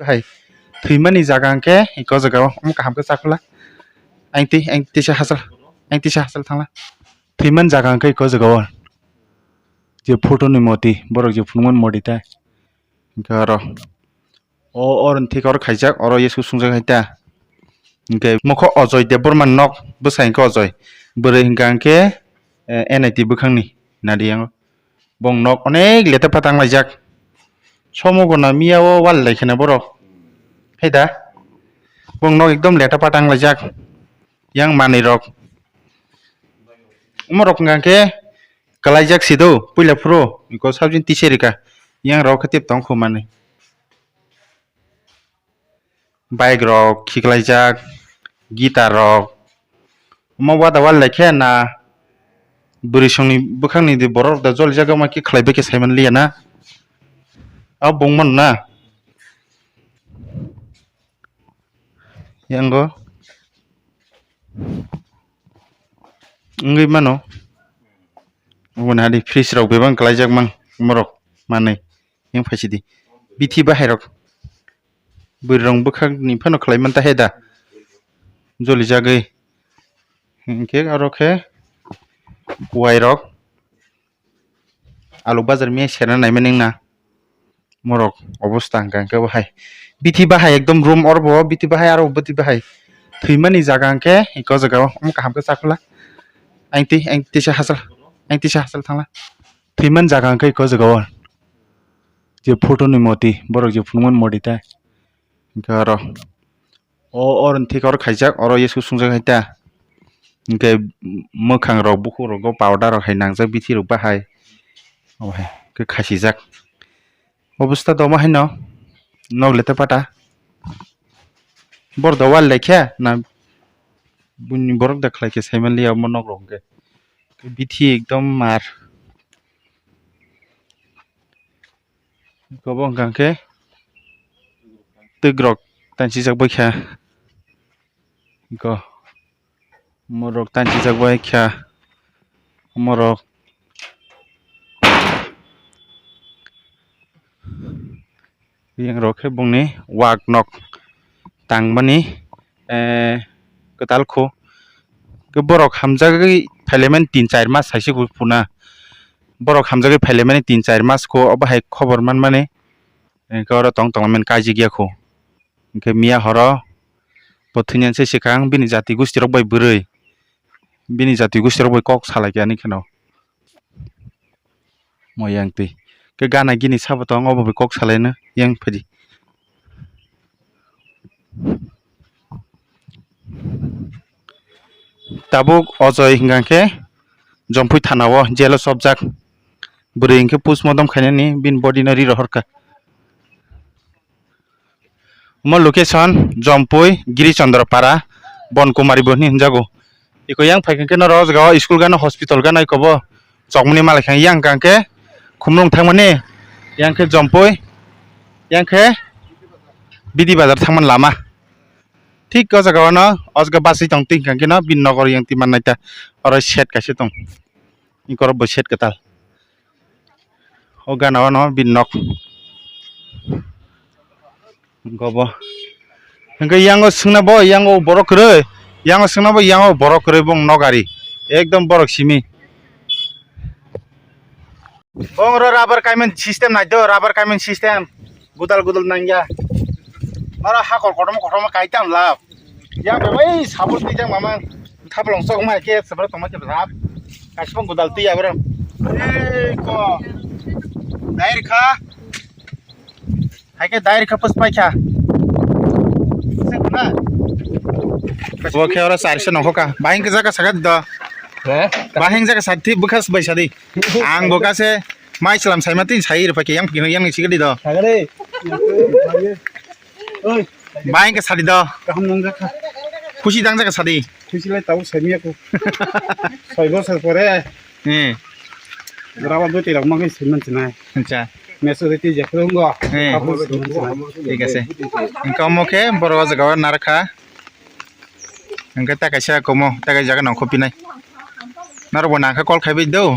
Hai thimani jaga ke iko jaga kaham ke sakla anh ti hasal thangla thiman jaga ke iko jaga je photo ni moti borok je phungon modi ta garo o oron thik or khaijak oro yesu sungjak haita ke mokho ojoy de borman nok bwsai ko ojoy bwrwi hingkang ke NIT bwkhangni nadiyang bong nok onek leta patang laijak somo gona miyao wal laikhana borok haida bong nok ekdom leta patang laijak yang manui rok umorok hingkang ke kalaijak sido puila pro iko sabjin tiserika yang rok khatib tong khumani bike rok khiklaijak guitar rok mo wada wal laikhe na burisongni bwkhangni de borok da jol jaga ma ki khlaibe ke saiman liya na ab bongman na yango ngui mano wona di freeze rok bebang kalaijak mang morok manai yang phaisidi bithi bahai rok burirong bwkhangni phano khlaiman ta heda joli jagai hingke aro khe wairok alu bazar me sena naimaning na morok অবস্থা hingkang bahai bithi bahai ekdom room orbo bithi bahai aro bithi bahai thimani jaga hingke iko jaga kaham ke sakla anh ti hasal thangla thiman jaga hingke iko jaga je photo ni moti borok je phungon modi ta garo o oron thik or khaijak oro yesu sungjak haita hingke mokhang rok bukhuk rok powder rok hai nangjak bithi rok bahai ohai ke khasijak অবস্থা দমা হাইনো নগলেতে পাটা বড় দওয়াল লেখা না বুনি বরক দেখাইকে সাইমানলি আম নগরকে বিথি একদম মার গবং গাंके তগ্রক তানসি জাক বইখা গ মরক তানসি জাক বইখা মরক yang rokhe bongni wak nok tangmani ketal kho ke borok hamjagoi phaileman 3-4 mas saisi puna borok hamjagoi phaileman 3-4 mas ko obahai khobor manmane ke oro tong men kaji gya kho ke miya horo pothinyan se sikang bini jati gusti rok bai bwrwi bini jati gusti rok bai kok salakyani kheno moyang tui ke gana gini sabatong obo kok salaina yang phadi tabuk ojoy hingkangke jompui thanao jelo sobjak bwrwi hingke postmortem khainani bin body no riro horka mo location jompui girichandrapara bonkumari boni hingjago iko yang phaikangke no rojga school gana hospital gana ikobo chokmani malakhang yang kangke khumlong thangmani yangke jompui yangke bidi bazar thangman lama ঠিক o jaga no ojga basai tong tingkangke no bin nogor yang timan naita oro set kaise tong ikor bo set katal o gana no bin nok gobo hingke yango singna bo yango borok kroi yango singna bo yango borok kroi bong nogari ekdom borok simi bong ro rubber kaimen system naido rubber kaimen system gudal nangya mara hakor kotom kaitam lab yang bai sabur tijang mama thaplong sok ma ke sabra toma ke rab kasbong gudal ti abram ko dair kha haike dair kha pas paikha na wo ke ora sarse nokho ka bahing ke jaga sagat do bahing jaga sathi bukas bai sadi ang bokase mai salam saimati sair pake yang sigadi do sagare oi bahing ke sadi do kaham nongga kha খুশি দাং জায়গা সাদি খুশিলাই তাও সেমিয়াকো 6 বছর পরে রাবা দুটি রকম মাকে সেমান চিনাই আচ্ছা মেসো দিতে যেখরঙ্গ ঠিক আছে ইনকামকে বড় জায়গা নারখা ইনকা তাকাইসা কমো তাকাই জায়গা নখপিনাই নারবো নাখা কল খাইবে দেও